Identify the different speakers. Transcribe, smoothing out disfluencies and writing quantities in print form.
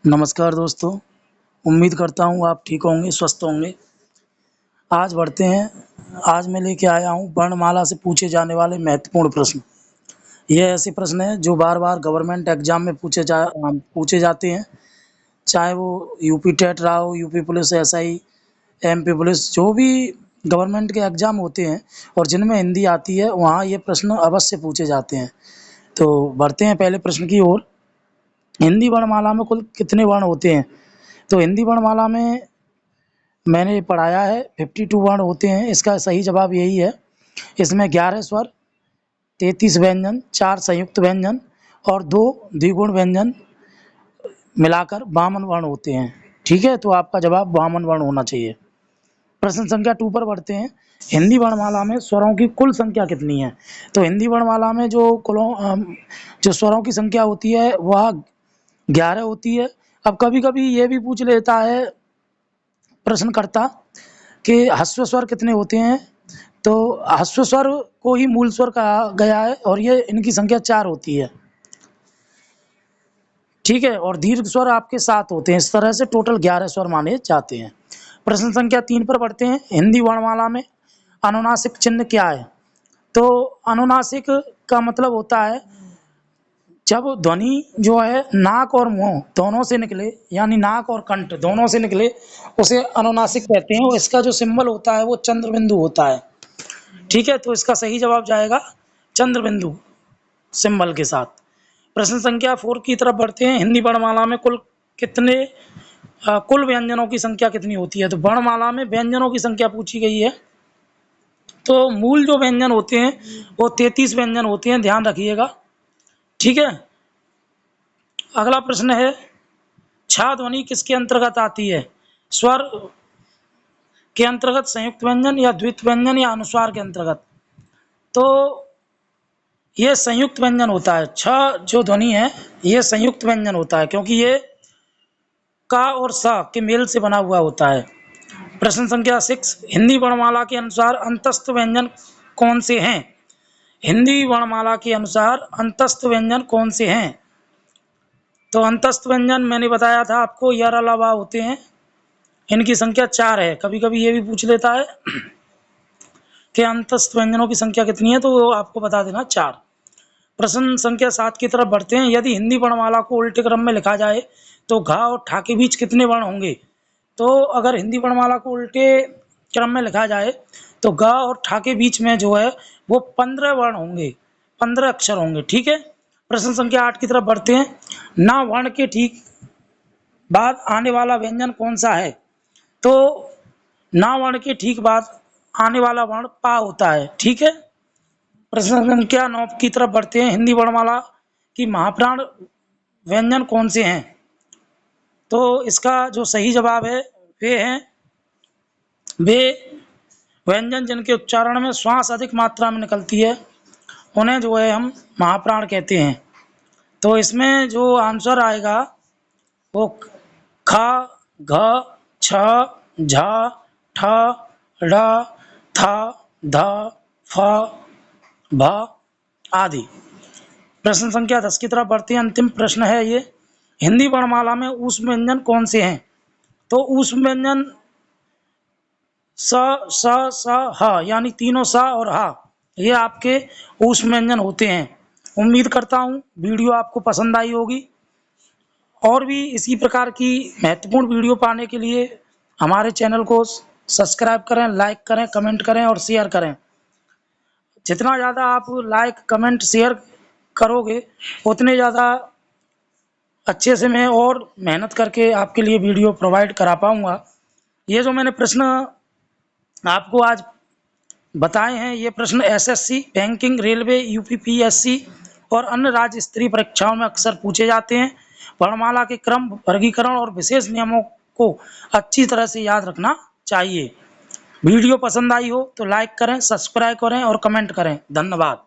Speaker 1: नमस्कार दोस्तों, उम्मीद करता हूँ आप ठीक होंगे, स्वस्थ होंगे। आज बढ़ते हैं। आज मैं लेके आया हूँ वर्णमाला से पूछे जाने वाले महत्वपूर्ण प्रश्न। ये ऐसे प्रश्न हैं जो बार-बार गवर्नमेंट एग्ज़ाम में पूछे जाते हैं, चाहे वो यूपी टेट रहा हो, UP police, SI, MP police, जो भी गवर्नमेंट के एग्ज़ाम होते हैं और जिनमें हिंदी आती है, वहाँ ये प्रश्न अवश्य पूछे जाते हैं। तो बढ़ते हैं पहले प्रश्न की ओर। हिंदी वर्णमाला में कुल कितने वर्ण होते हैं? तो हिंदी वर्णमाला में मैंने पढ़ाया है 52 वर्ण होते हैं। इसका सही जवाब यही है। इसमें 11 स्वर, 33 व्यंजन, 4 संयुक्त व्यंजन और 2 द्विगुण व्यंजन मिलाकर 52 वर्ण होते हैं। ठीक है, तो आपका जवाब 52 वर्ण होना चाहिए। प्रश्न संख्या 2 पर बढ़ते हैं। हिंदी वर्णमाला में स्वरों की कुल संख्या कितनी है? तो हिंदी वर्णमाला में जो स्वरों की संख्या होती है वह 11 होती है। अब कभी-कभी ये भी पूछ लेता है प्रश्नकर्ता कि ह्रस्व स्वर कितने होते हैं? तो ह्रस्व स्वर को ही मूल स्वर कहा गया है और ये इनकी संख्या 4 होती है। ठीक है, और दीर्घ स्वर आपके 7 होते हैं। इस तरह से टोटल 11 स्वर माने जाते हैं। प्रश्न संख्या 3 पर बढ़ते हैं। हिंदी वर्णमाला में अनुनासिक चिन्ह क्या है? तो अनुनासिक का मतलब होता है जब ध्वनि जो है नाक और मुंह दोनों से निकले, यानी नाक और कंठ दोनों से निकले, उसे अनुनासिक कहते हैं और इसका जो सिंबल होता है वो चंद्र बिंदु होता है। ठीक है, तो इसका सही जवाब जाएगा चंद्र बिंदु सिंबल के साथ। प्रश्न संख्या 4 की तरफ बढ़ते हैं। हिंदी वर्णमाला में कुल व्यंजनों की संख्या कितनी होती है? तो वर्णमाला में व्यंजनों की संख्या पूछी गई है। तो मूल जो व्यंजन होते हैं वो 33 व्यंजन होते हैं, ध्यान रखिएगा। ठीक है, अगला प्रश्न है, छा ध्वनि किसके अंतर्गत आती है? स्वर के अंतर्गत, संयुक्त व्यंजन या द्वित्व व्यंजन या अनुस्वार के अंतर्गत? तो ये संयुक्त व्यंजन होता है। छ जो ध्वनि है ये संयुक्त व्यंजन होता है क्योंकि ये का और सा के मेल से बना हुआ होता है। प्रश्न संख्या 6, हिंदी वर्णमाला के अनुसार अंतस्थ व्यंजन कौन से हैं? हिंदी वर्णमाला के अनुसार अंतस्थ व्यंजन कौन से हैं? तो अंतस्थ व्यंजन मैंने बताया था आपको, यर अलावा होते हैं। इनकी संख्या 4 है। कभी-कभी ये भी पूछ लेता है कि अंतस्थ व्यंजनों की संख्या कितनी है, तो वो आपको बता देना 4। प्रश्न संख्या 7 की तरफ बढ़ते हैं। यदि हिंदी वर्णमाला को उल्टे क्रम में लिखा जाए तो घ और ठ के बीच कितने वर्ण होंगे? तो अगर हिंदी वर्णमाला को उल्टे क्रम में लिखा जाए तो ग और ठ के बीच में जो है वो 15 वर्ण होंगे, 15 अक्षर होंगे। ठीक है, प्रश्न संख्या 8 की तरफ बढ़ते हैं। ना वर्ण के ठीक बाद आने वाला व्यंजन कौन सा है? तो ना वर्ण के ठीक बाद आने वाला वर्ण पा होता है। ठीक है, प्रश्न संख्या 9 की तरफ बढ़ते हैं। हिंदी वर्णमाला की महाप्राण व्यंजन कौन से हैं? तो इसका जो सही जवाब है वे व्यंजन जिनके उच्चारण में श्वास अधिक मात्रा में निकलती है उन्हें जो है हम महाप्राण कहते हैं। तो इसमें जो आंसर आएगा वो ख, घ, छ, झ, ठ, ढ़, थ, ध, फ, भ आदि। प्रश्न संख्या 10 की तरफ बढ़ते हैं। अंतिम प्रश्न है ये, हिंदी वर्णमाला में ऊष्म व्यंजन कौन से हैं? तो ऊष्म व्यंजन स, स, ह, यानी तीनों स और ह, ये आपके ऊष्म व्यंजन होते हैं। उम्मीद करता हूँ वीडियो आपको पसंद आई होगी। और भी इसी प्रकार की महत्वपूर्ण वीडियो पाने के लिए हमारे चैनल को सब्सक्राइब करें, लाइक करें, कमेंट करें और शेयर करें। जितना ज़्यादा आप लाइक, कमेंट, शेयर करोगे उतने ज़्यादा अच्छे से मैं और मेहनत करके आपके लिए वीडियो प्रोवाइड करा पाऊँगा। ये जो मैंने प्रश्न आपको आज बताए हैं, ये प्रश्न एसएससी, बैंकिंग, रेलवे, यूपीपीएससी और अन्य राज्य स्तरीय परीक्षाओं में अक्सर पूछे जाते हैं। वर्णमाला के क्रम, वर्गीकरण और विशेष नियमों को अच्छी तरह से याद रखना चाहिए। वीडियो पसंद आई हो तो लाइक करें, सब्सक्राइब करें और कमेंट करें। धन्यवाद।